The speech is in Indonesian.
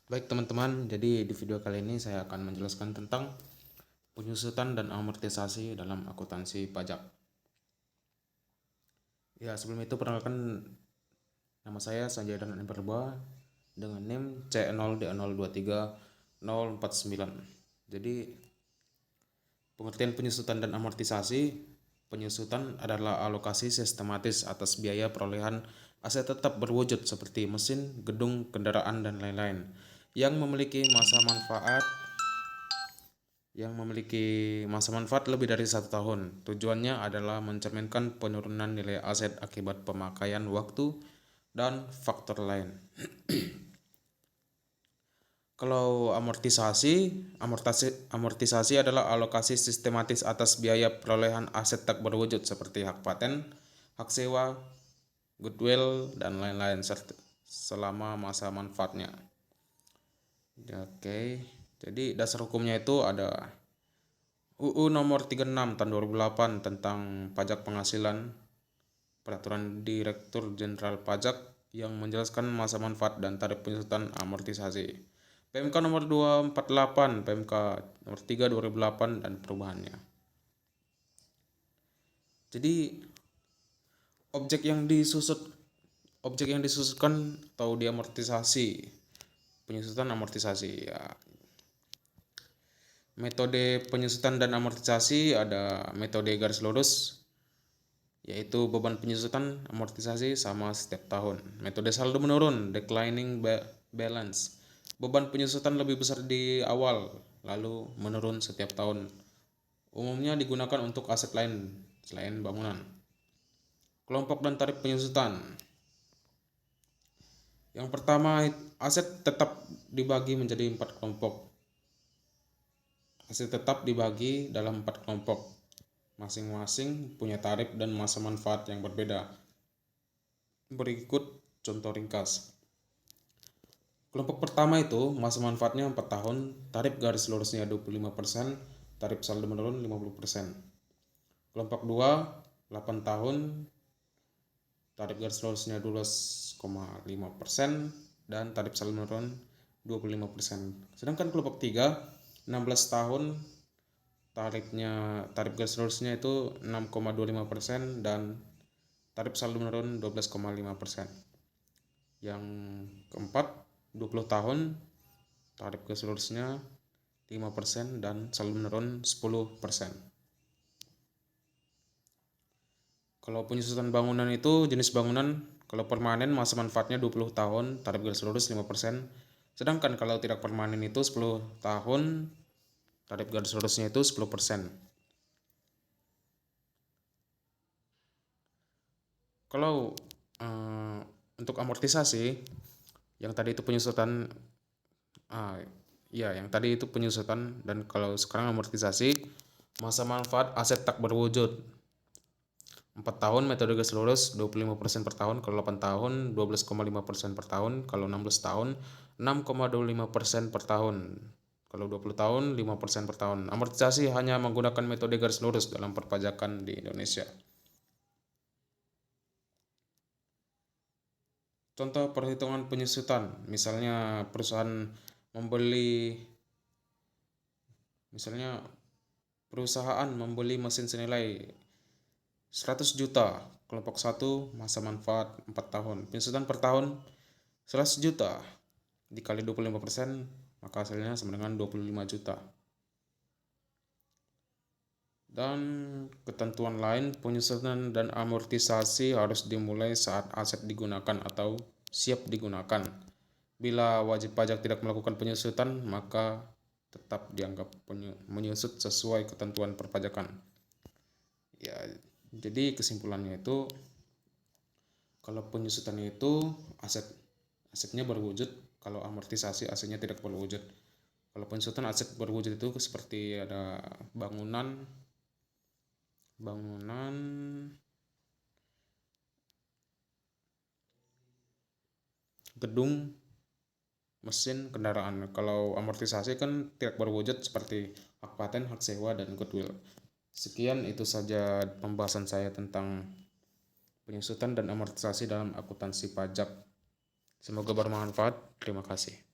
Baik teman-teman, jadi di video kali ini saya akan menjelaskan tentang penyusutan dan amortisasi dalam akuntansi pajak. Ya, sebelum itu perkenalkan, nama saya Sanjay Danan Perba dengan NIM C0D023 049. Jadi pengertian penyusutan dan amortisasi. Penyusutan adalah alokasi sistematis atas biaya perolehan aset tetap berwujud seperti mesin, gedung, kendaraan, dan lain-lain yang memiliki masa manfaat lebih dari 1 tahun. Tujuannya adalah mencerminkan penurunan nilai aset akibat pemakaian waktu dan faktor lain. Kalau amortisasi adalah alokasi sistematis atas biaya perolehan aset tak berwujud seperti hak paten, hak sewa, goodwill, dan lain-lain selama masa manfaatnya. Oke, jadi dasar hukumnya itu ada UU nomor 36 tahun 2008 tentang pajak penghasilan, peraturan Direktur Jenderal Pajak yang menjelaskan masa manfaat dan tarif penyusutan amortisasi. PMK nomor 248, PMK nomor 3 2008 dan perubahannya. Jadi objek yang disusutkan atau diamortisasi, penyusutan amortisasi ya. Metode penyusutan dan amortisasi ada metode garis lurus, yaitu beban penyusutan amortisasi sama setiap tahun. Metode saldo menurun, declining balance. Beban penyusutan lebih besar di awal, lalu menurun setiap tahun. Umumnya digunakan untuk aset lain selain bangunan. Kelompok dan tarif penyusutan. Yang pertama, aset tetap dibagi menjadi 4 kelompok. Aset tetap dibagi dalam 4 kelompok. Masing-masing punya tarif dan masa manfaat yang berbeda. Berikut contoh ringkas. Kelompok pertama itu masa manfaatnya 4 tahun, tarif garis lurusnya 25%, tarif saldo menurun 50%. Kelompok 2, 8 tahun, tarif garis lurusnya 12,5% dan tarif saldo menurun 25%. Sedangkan kelompok 3, 16 tahun, tarif garis lurusnya itu 6,25% dan tarif saldo menurun 12,5%. Yang keempat, 20 tahun, tarif garis lurusnya 5% dan saldo menurun 10%. Kalau penyusutan bangunan itu jenis bangunan, kalau permanen masa manfaatnya 20 tahun, tarif garis lurus 5%. Sedangkan kalau tidak permanen itu 10 tahun, tarif garis lurusnya itu 10%. Kalau untuk amortisasi, yang tadi itu penyusutan yang tadi itu penyusutan, dan kalau sekarang amortisasi, masa manfaat aset tak berwujud 4 tahun metode garis lurus 25% per tahun, kalau 8 tahun 12,5% per tahun, kalau 16 tahun 6,25% per tahun, kalau 20 tahun 5% per tahun. Amortisasi hanya menggunakan metode garis lurus dalam perpajakan di Indonesia. Contoh perhitungan penyusutan, misalnya perusahaan membeli mesin senilai 100 juta, kelompok 1 masa manfaat 4 tahun. Penyusutan per tahun 100 juta dikali 25%, maka hasilnya sama dengan 25 juta. Dan ketentuan lain, penyusutan dan amortisasi harus dimulai saat aset digunakan atau siap digunakan. Bila wajib pajak tidak melakukan penyusutan, maka tetap dianggap menyusut sesuai ketentuan perpajakan. Ya, jadi kesimpulannya itu, kalau penyusutannya itu asetnya berwujud, kalau amortisasi asetnya tidak berwujud. Kalau penyusutan aset berwujud itu seperti ada bangunan, gedung, mesin, kendaraan. Kalau amortisasi kan tidak berwujud seperti hak paten, hak sewa, dan goodwill. Sekian, itu saja pembahasan saya tentang penyusutan dan amortisasi dalam akuntansi pajak. Semoga bermanfaat. Terima kasih.